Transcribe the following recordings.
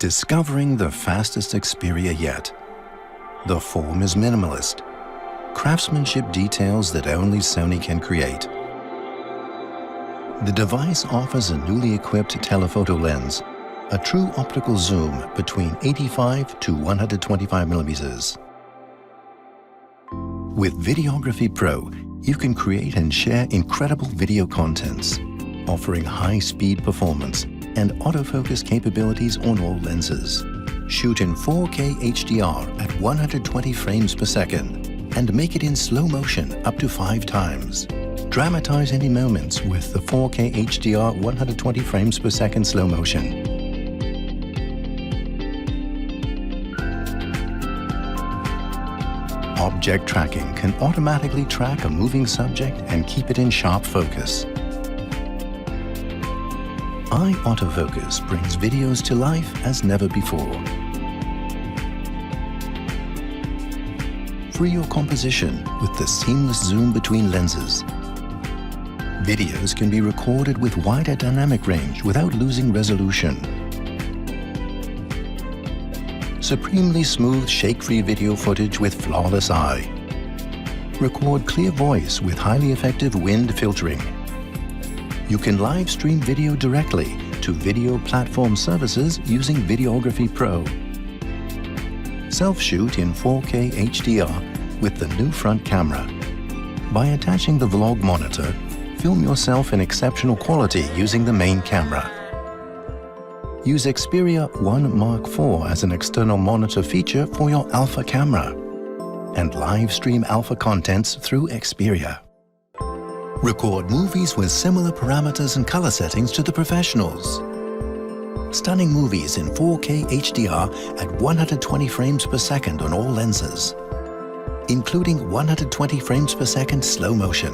Discovering the fastest Xperia yet. The form is minimalist. Craftsmanship details that only Sony can create. The device offers a newly equipped telephoto lens, a true optical zoom between 85 to 125 millimeters. With Videography Pro, you can create and share incredible video contents, offering high-speed performance and autofocus capabilities on all lenses. Shoot in 4K HDR at 120 frames per second and make it in slow motion up to 5 times. Dramatize any moments with the 4K HDR 120 frames per second slow motion. Object tracking can automatically track a moving subject and keep it in sharp focus. Eye autofocus brings videos to life as never before. Free your composition with the seamless zoom between lenses. Videos can be recorded with wider dynamic range without losing resolution. Supremely smooth, shake-free video footage with flawless eye. Record clear voice with highly effective wind filtering. You can live stream video directly to video platform services using Videography Pro. Self-shoot in 4K HDR with the new front camera. By attaching the vlog monitor, film yourself in exceptional quality using the main camera. Use Xperia 1 Mark IV as an external monitor feature for your alpha camera. And live stream alpha contents through Xperia. Record movies with similar parameters and color settings to the professionals. Stunning movies in 4K HDR at 120 frames per second on all lenses, including 120 frames per second slow motion.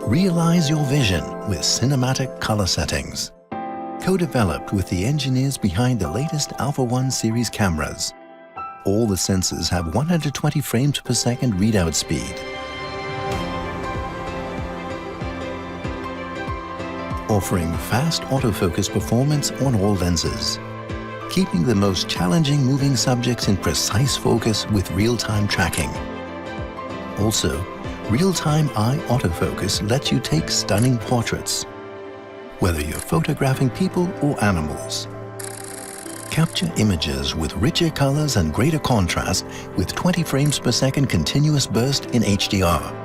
Realize your vision with cinematic color settings. Co-developed with the engineers behind the latest Alpha 1 series cameras. All the sensors have 120 frames per second readout speed. Offering fast autofocus performance on all lenses. Keeping the most challenging moving subjects in precise focus with real-time tracking. Also, real-time eye autofocus lets you take stunning portraits, whether you're photographing people or animals. Capture images with richer colors and greater contrast with 20 frames per second continuous burst in HDR.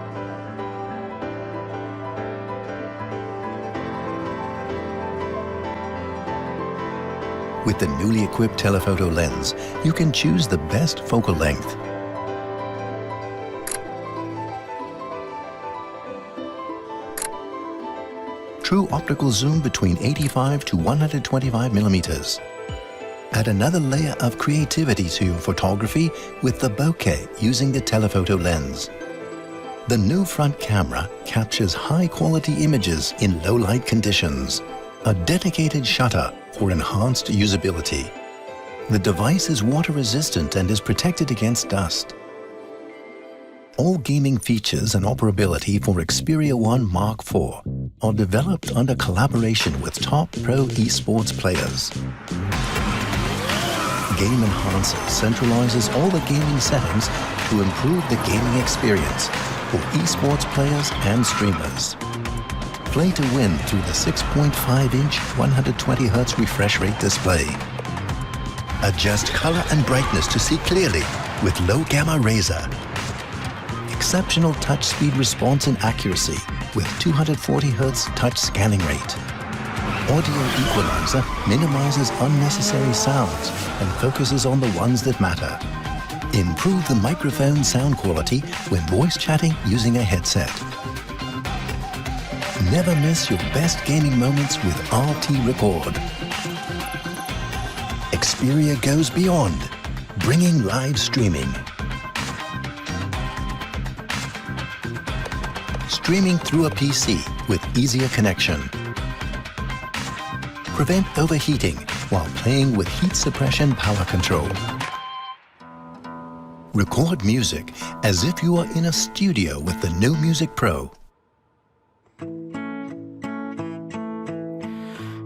With the newly equipped telephoto lens, you can choose the best focal length. True optical zoom between 85 to 125 millimeters. Add another layer of creativity to your photography with the bokeh using the telephoto lens. The new front camera captures high-quality images in low-light conditions. A dedicated shutter for enhanced usability. The device is water-resistant and is protected against dust. All gaming features and operability for Xperia 1 Mark IV are developed under collaboration with top pro esports players. Game Enhancer centralizes all the gaming settings to improve the gaming experience for esports players and streamers. Play to win through the 6.5-inch 120Hz refresh rate display. Adjust color and brightness to see clearly with low gamma razor. Exceptional touch speed response and accuracy with 240Hz touch scanning rate. Audio equalizer minimizes unnecessary sounds and focuses on the ones that matter. Improve the microphone sound quality when voice chatting using a headset. Never miss your best gaming moments with RT Record. Xperia goes beyond, bringing live streaming. Streaming through a PC with easier connection. Prevent overheating while playing with heat suppression power control. Record music as if you are in a studio with the new Music Pro.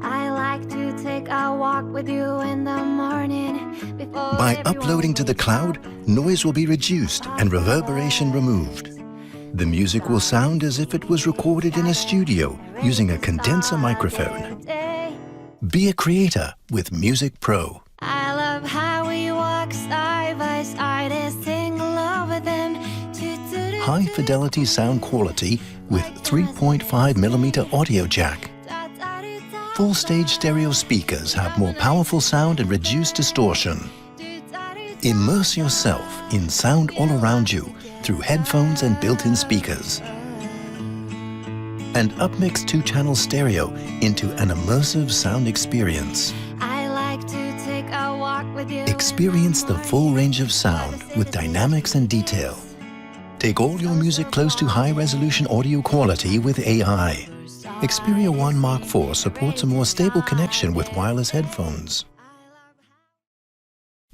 I like to take take a walk with you in the morning. By uploading to the cloud, noise will be reduced and reverberation removed. The music will sound as if it was recorded in a studio using a condenser microphone. Be a creator with Music Pro. I love how we walk side by side and sing along with them. High fidelity sound quality with 3.5mm audio jack. Full stage stereo speakers have more powerful sound and reduced distortion. Immerse yourself in sound all around you through headphones and built-in speakers. And upmix 2-channel stereo into an immersive sound experience. I like to take a walk with you. Experience the full range of sound with dynamics and detail. Take all your music close to high-resolution audio quality with AI. Xperia 1 Mark IV supports a more stable connection with wireless headphones.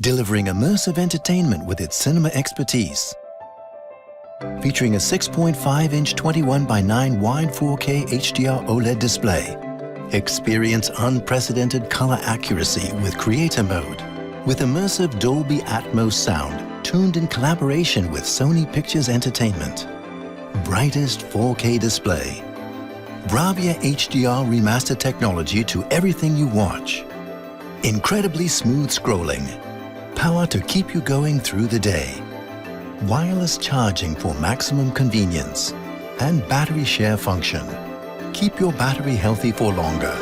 Delivering immersive entertainment with its cinema expertise. Featuring a 6.5-inch 21:9 wide 4K HDR OLED display. Experience unprecedented color accuracy with Creator Mode. With immersive Dolby Atmos sound, tuned in collaboration with Sony Pictures Entertainment. Brightest 4K display. Bravia HDR remaster technology to everything you watch. Incredibly smooth scrolling. Power to keep you going through the day. Wireless charging for maximum convenience. And battery share function. Keep your battery healthy for longer.